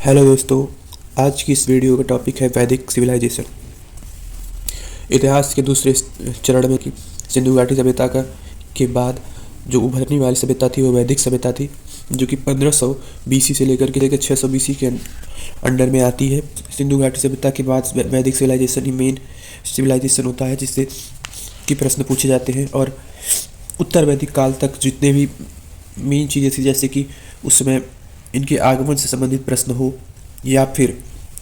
Hello दोस्तों। आज की इस वीडियो का टॉपिक है वैदिक सिविलाइजेशन। इतिहास के दूसरे चरण में कि सिंधु घाटी सभ्यता का के बाद जो उभरने वाली सभ्यता थी वो वैदिक सभ्यता थी, जो कि 1500 बीसी से लेकर के 600 बीसी के अंडर में आती है। सिंधु घाटी सभ्यता के बाद वैदिक सिविलाइजेशन ही मेन सिविलाइजेशन होता है, जिससे कि प्रश्न पूछे जाते हैं। और उत्तर वैदिक काल तक जितने भी मेन चीज़ें थी, जैसे कि उस समय इनके आगमन से संबंधित प्रश्न हो, या फिर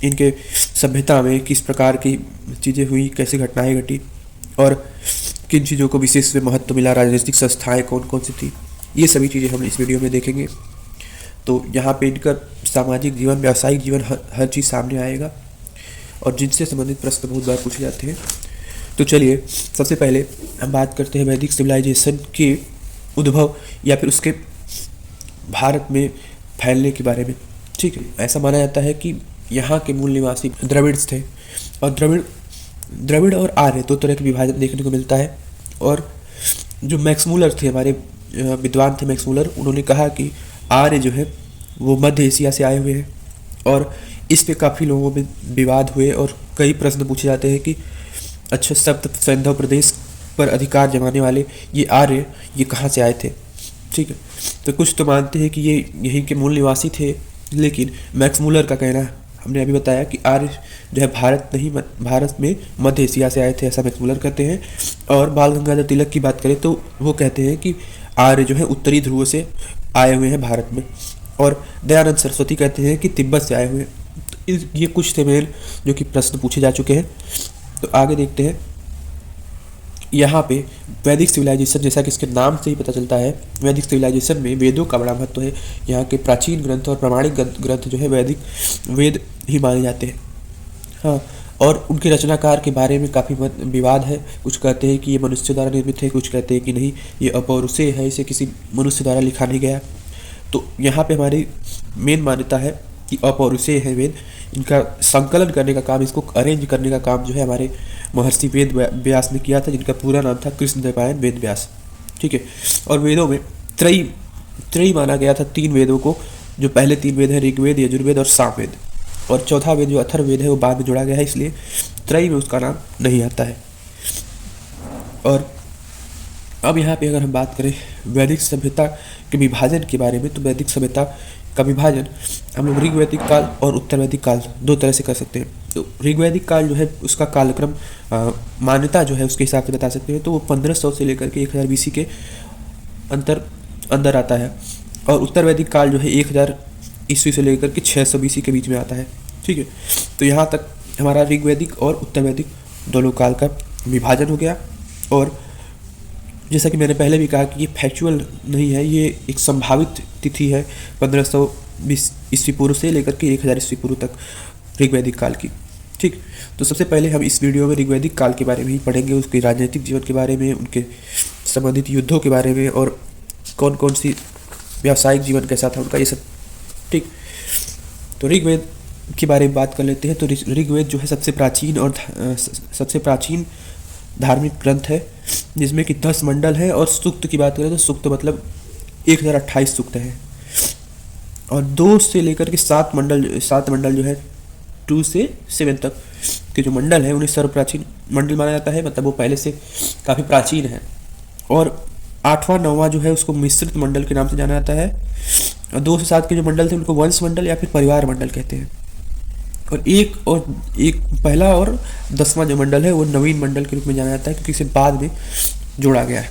इनके सभ्यता में किस प्रकार की चीज़ें हुई, कैसे घटनाएं घटी, और किन चीज़ों को विशेष में महत्व मिला, राजनीतिक संस्थाएं कौन कौन सी थी, ये सभी चीज़ें हम इस वीडियो में देखेंगे। तो यहाँ पे इनका सामाजिक जीवन, व्यावसायिक जीवन, हर चीज़ सामने आएगा, और जिनसे संबंधित प्रश्न बहुत बार पूछे जाते हैं। तो चलिए सबसे पहले हम बात करते हैं वैदिक सिविलाइजेशन के उद्भव या फिर उसके भारत में फैलने के बारे में। ठीक है, ऐसा माना जाता है कि यहाँ के मूल निवासी द्रविड्स थे, और द्रविड़ और आर्य दो तरह के विभाजन देखने को मिलता है। और जो मैक्स मूलर थे, हमारे विद्वान थे मैक्स मूलर, उन्होंने कहा कि आर्य जो है वो मध्य एशिया से आए हुए हैं। और इस पे काफ़ी लोगों में विवाद हुए और कई प्रश्न पूछे जाते हैं कि अच्छा, सप्त सैंधव प्रदेश पर अधिकार जमाने वाले ये आर्य ये कहाँ से आए थे। ठीक है, तो कुछ तो मानते हैं कि ये यहीं के मूल निवासी थे, लेकिन मैक्स मूलर का कहना है, हमने अभी बताया कि आर्य जो है भारत में मध्य एशिया से आए थे, ऐसा मैक्स मूलर कहते हैं। और बाल गंगाधर तिलक की बात करें तो वो कहते हैं कि आर्य जो है उत्तरी ध्रुव से आए हुए हैं भारत में। और दयानंद सरस्वती कहते हैं कि तिब्बत से आए हुए हैं। तो ये कुछ थे मेन जो कि प्रश्न पूछे जा चुके हैं। तो आगे देखते हैं। यहाँ पे वैदिक सिविलाइजेशन, जैसा कि इसके नाम से ही पता चलता है, वैदिक सिविलाइजेशन में वेदों का बड़ा महत्व है। यहाँ के प्राचीन ग्रंथ और प्रमाणिक ग्रंथ जो है वैदिक वेद ही माने जाते हैं। हाँ, और उनके रचनाकार के बारे में काफ़ी विवाद है। कुछ कहते हैं कि ये मनुष्य द्वारा निर्मित है, कुछ कहते हैं कि नहीं, ये अपौरुषेय है, इसे किसी मनुष्य द्वारा लिखा नहीं गया। तो यहाँ पे हमारी मेन मान्यता है कि अपौरुषेय है वेद। इनका संकलन करने का काम, इसको अरेंज करने का काम जो है हमारे महर्षि वेद व्यास ने किया था, जिनका पूरा नाम था कृष्णद्वैपायन वेद व्यास। ठीक है, और वेदों में त्रयी माना गया था, 3 वेदों को। जो पहले 3 वेद हैं, ऋग्वेद, यजुर्वेद और सामवेद, और चौथा वेद जो अथर्ववेद है वो बाद में जोड़ा गया है, इसलिए त्रयी में उसका नाम नहीं आता है। और अब यहाँ पे अगर हम बात करें वैदिक सभ्यता के विभाजन के बारे में, तो वैदिक सभ्यता का विभाजन हम लोग ऋग्वैदिक काल और उत्तर वैदिक काल 2 तरह से कर सकते हैं। तो ऋग्वैदिक काल जो है उसका कालक्रम मान्यता जो है उसके हिसाब से बता सकते हैं, तो वो 1500 से लेकर के 1000 बीसी के अंदर आता है। और उत्तर वैदिक काल जो है 1000 ईस्वी से लेकर के 600 बीसी के बीच में आता है। ठीक है, तो यहाँ तक हमारा ऋग्वैदिक और उत्तर वैदिक दोनों काल का विभाजन हो गया। और जैसा कि मैंने पहले भी कहा कि ये फैक्चुअल नहीं है, ये एक संभावित तिथि है 1520 ईस्वी पूर्व से लेकर के 1000 ईस्वी पूर्व तक ऋग्वैदिक काल की। ठीक, तो सबसे पहले हम इस वीडियो में ऋग्वैदिक काल के बारे में ही पढ़ेंगे, उसके राजनीतिक जीवन के बारे में, उनके संबंधित युद्धों के बारे में, और कौन कौन सी व्यावसायिक जीवन कैसा था उनका, ये सब। ठीक, तो ऋग्वेद के बारे में बात कर लेते हैं। तो ऋग्वेद जो है सबसे प्राचीन धार्मिक ग्रंथ है, जिसमें कि 10 मंडल है। और सूक्त की बात करें तो सूक्त मतलब 1028 सूक्त है। और 2 से लेकर के 7 मंडल जो है 2 से 7 तक के जो मंडल है उन्हें सर्वप्राचीन मंडल माना जाता है, मतलब वो पहले से काफ़ी प्राचीन है। और 8वां 9वां जो है उसको मिश्रित मंडल के नाम से जाना जाता है। और 2 से 7 के जो मंडल थे उनको वंश मंडल या फिर परिवार मंडल कहते हैं। और एक पहला और 10वां जो मंडल है वो नवीन मंडल के रूप में जाना जाता है, क्योंकि इसे बाद में जोड़ा गया है।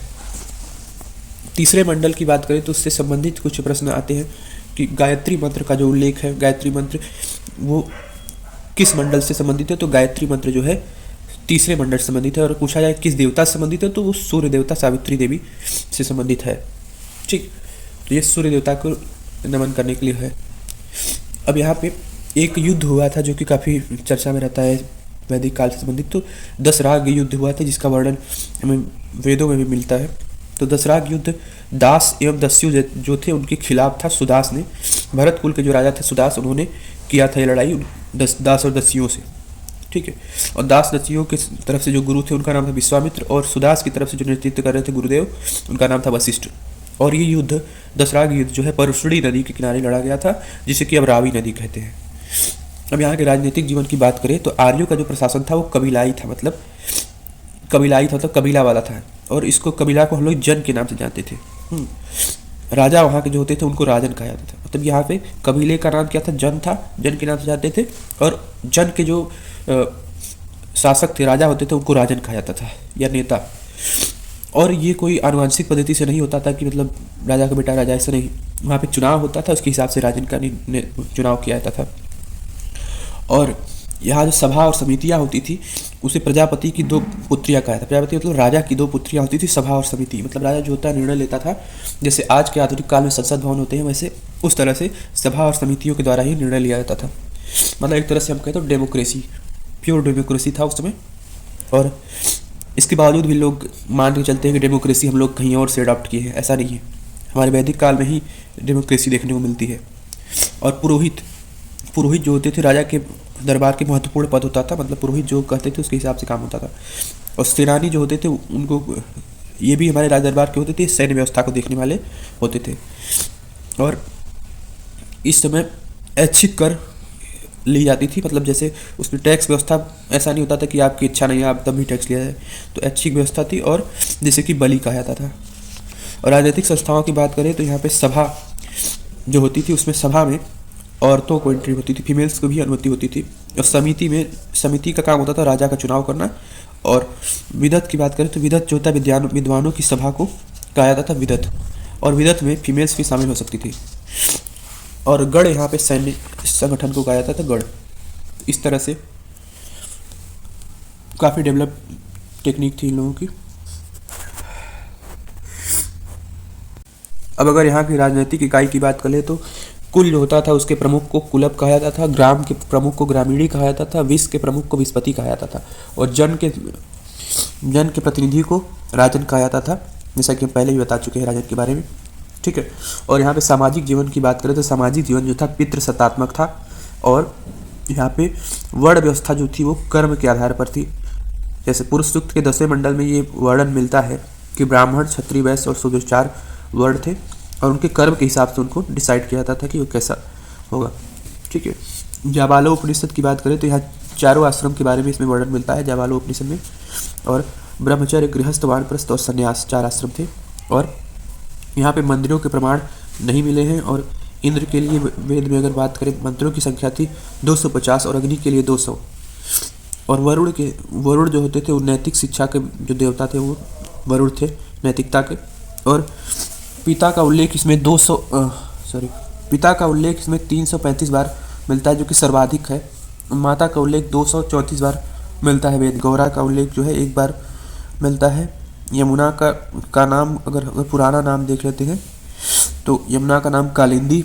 तीसरे मंडल की बात करें तो उससे संबंधित कुछ प्रश्न आते हैं कि गायत्री मंत्र का जो उल्लेख है, गायत्री मंत्र वो किस मंडल से संबंधित है। तो गायत्री मंत्र जो है तीसरे मंडल से संबंधित है। और पूछा जाए किस देवता से संबंधित है, तो वो सूर्य देवता सावित्री देवी से संबंधित है। ठीक, तो ये सूर्य देवता को नमन करने के लिए है। अब यहाँ पे एक युद्ध हुआ था जो कि काफ़ी चर्चा में रहता है वैदिक काल से संबंधित। तो दसराग युद्ध हुआ था, जिसका वर्णन हमें वेदों में भी मिलता है। तो दसराग युद्ध दास एवं दस्यु जो थे उनके खिलाफ था। सुदास ने, भरत कुल के जो राजा थे सुदास, उन्होंने किया था ये लड़ाई दास और दस्युओं से। ठीक है, और दास दस्युओं की तरफ से जो गुरु थे उनका नाम था विश्वामित्र, और सुदास की तरफ से जो नेतृत्व कर रहे थे गुरुदेव, उनका नाम था वशिष्ठ। और ये युद्ध दसराग युद्ध जो है परशुड़ी नदी के किनारे लड़ा गया था, जिसे कि अब रावी नदी कहते हैं। अब यहाँ के राजनीतिक जीवन की बात करें तो आर्यों का जो प्रशासन था वो कबीलाई था, मतलब कबीलाई था, मतलब कबीला वाला था। और इसको कबीला को हम लोग जन के नाम से जानते थे। राजा वहाँ के जो होते थे उनको राजन कहा जाता था। मतलब यहाँ पे कबीले का नाम क्या था, जन था, जन के नाम से जानते थे। और जन के जो शासक थे, राजा होते थे, उनको राजन कहा जाता था या नेता। और ये कोई आनुवंशिक पद्धति से नहीं होता था कि मतलब राजा का बेटा राजा, ऐसा नहीं। वहाँ पे चुनाव होता था, उसके हिसाब से राजन का चुनाव किया जाता था। और यहाँ जो सभा और समितियाँ होती थी उसे प्रजापति की दो पुत्रियाँ कहा था। प्रजापति मतलब राजा की दो पुत्रियाँ होती थी। सभा और समिति मतलब राजा जो होता है निर्णय लेता था, जैसे आज के आधुनिक काल में संसद भवन होते हैं, वैसे उस तरह से सभा और समितियों के द्वारा ही निर्णय लिया जाता था। मतलब एक तरह से हम कहते हैं डेमोक्रेसी, प्योर डेमोक्रेसी था उस समय। और इसके बावजूद भी लोग मान के चलते हैं कि डेमोक्रेसी हम लोग कहीं और से अडॉप्ट किए हैं, ऐसा नहीं है। हमारे वैदिक काल में ही डेमोक्रेसी देखने को मिलती है। और पुरोहित पुरोहित जो होते थे, राजा के दरबार के महत्वपूर्ण पद होता था, मतलब पुरोहित जो कहते थे उसके हिसाब से काम होता था। और सेनानी जो होते थे उनको, ये भी हमारे राज दरबार के होते थे, सैन्य व्यवस्था को देखने वाले होते थे। और इस समय ऐच्छिक कर ली जाती थी, मतलब जैसे उसमें टैक्स व्यवस्था ऐसा नहीं होता था कि आपकी इच्छा नहीं है आप तब भी टैक्स लिया जाए, तो ऐच्छिक व्यवस्था थी। और जैसे कि बलि कहा जाता था। और राजनीतिक संस्थाओं की बात करें तो यहाँ पे सभा जो होती थी उसमें सभा में औरतों को एंट्री होती थी, फीमेल्स को भी अनुमति होती थी। और समिति का काम होता था राजा का चुनाव करना। और विदत की बात करें तो विदत जो होता है विद्वानों की सभा को कहा जाता था विदत। और विदत में फीमेल्स भी शामिल हो सकती थी। और गढ़ यहाँ पे सैन्य संगठन को कहा जाता था गढ़। इस तरह से काफ़ी डेवलप टेक्निक थी इन लोगों की। अब अगर यहाँ की राजनीतिक इकाई की बात करें तो कुल जो होता था उसके प्रमुख को कुलप कहा जाता था, ग्राम के प्रमुख को ग्रामीणी कहा जाता था, विष के प्रमुख को विस्पति कहा जाता था। और जन के प्रतिनिधि को राजन कहा जाता था, जैसा कि हम पहले भी बता चुके हैं राजन के बारे में। ठीक है। और यहाँ पे सामाजिक जीवन की बात करें तो सामाजिक जीवन जो था पितृसत्तात्मक था। और यहाँ पे वर्ण व्यवस्था जो थी वो कर्म के आधार पर थी। जैसे पुरुष सूक्त के 10वें मंडल में ये वर्णन मिलता है कि ब्राह्मण, क्षत्रिय, वैश्य और शूद्र 4 वर्ण थे। और उनके कर्म के हिसाब से उनको डिसाइड किया जाता था कि वो कैसा होगा। ठीक है। जाबालो उपनिषद की बात करें तो यहाँ चारों आश्रम के बारे में इसमें वर्णन मिलता है जाबालो उपनिषद में। और ब्रह्मचर्य, गृहस्थ, वानप्रस्थ और संन्यास 4 आश्रम थे। और यहाँ पे मंदिरों के प्रमाण नहीं मिले हैं। और इंद्र के लिए वेद में अगर बात करें मंत्रों की संख्या थी 250 और अग्नि के लिए 200। और वरुण जो होते थे वो नैतिक शिक्षा के जो देवता थे वो वरुण थे, नैतिकता के। और पिता का उल्लेख इसमें 335 बार मिलता है जो कि सर्वाधिक है। माता का उल्लेख 234 बार मिलता है। वेद गौरा का उल्लेख जो है 1 बार मिलता है। यमुना का नाम अगर पुराना नाम देख लेते हैं तो यमुना का नाम कालिंदी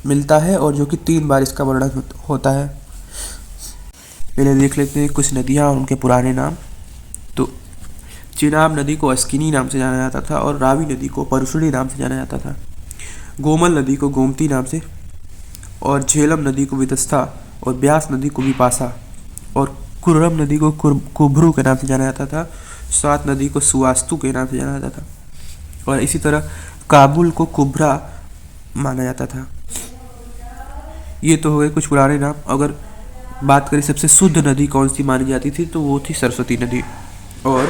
मिलता है और जो कि 3 बार इसका वर्णन होता है। पहले देख लेते हैं कुछ नदियाँ और उनके पुराने नाम। तो चिनाब नदी को अस्किनी नाम से जाना जाता था और रावी नदी को परुषणी नाम से जाना जाता था। गोमल नदी को गोमती नाम से, और झेलम नदी को वितस्था, और ब्यास नदी को विपाशा, और कुर्रम नदी को कुभरू के नाम से जाना जाता था। स्वात नदी को सुवास्तु के नाम से जाना जाता था। और इसी तरह काबुल को कुब्रा माना जाता था। ये तो हो गए कुछ पुराने नाम। अगर बात करें सबसे शुद्ध नदी कौन सी मानी जाती थी तो वो थी सरस्वती नदी। और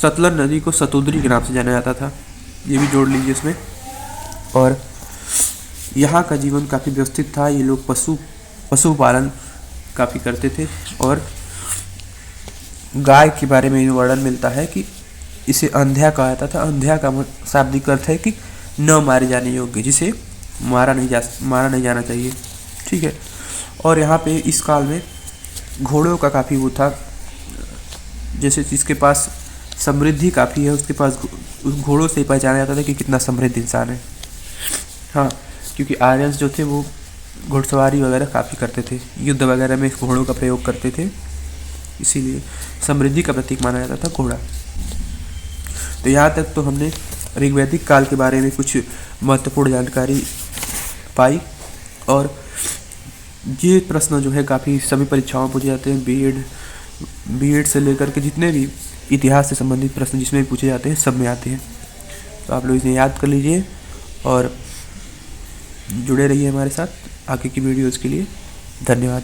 सतलज नदी को सतुद्री के नाम से जाना जाता था, ये भी जोड़ लीजिए इसमें। और यहाँ का जीवन काफ़ी व्यवस्थित था। ये लोग पशुपालन काफ़ी करते थे। और गाय के बारे में वर्णन मिलता है कि इसे अंध्या कहा जाता था। अंध्या का शाब्दिक अर्थ है कि न मारे जाने योग्य, जिसे मारा नहीं जाना चाहिए। ठीक है। और यहाँ पे इस काल में घोड़ों का काफ़ी वो था, जैसे जिसके पास समृद्धि काफ़ी है उसके पास उस घोड़ों से ही पहचाना जाता था कि कितना समृद्ध इंसान है। हाँ, क्योंकि आर्यंस जो थे वो घुड़सवारी वगैरह काफ़ी करते थे, युद्ध वगैरह में घोड़ों का प्रयोग करते थे, इसीलिए समृद्धि का प्रतीक माना जाता था घोड़ा। तो यहाँ तक तो हमने ऋग्वैदिक काल के बारे में कुछ महत्वपूर्ण जानकारी पाई। और ये प्रश्न जो है काफ़ी सभी परीक्षाओं में पूछे जाते हैं। बीएड से लेकर के जितने भी इतिहास से संबंधित प्रश्न जिसमें भी पूछे जाते हैं सब में आते हैं। तो आप लोग इसे याद कर लीजिए और जुड़े रहिए हमारे साथ आगे की वीडियोज़ के लिए। धन्यवाद।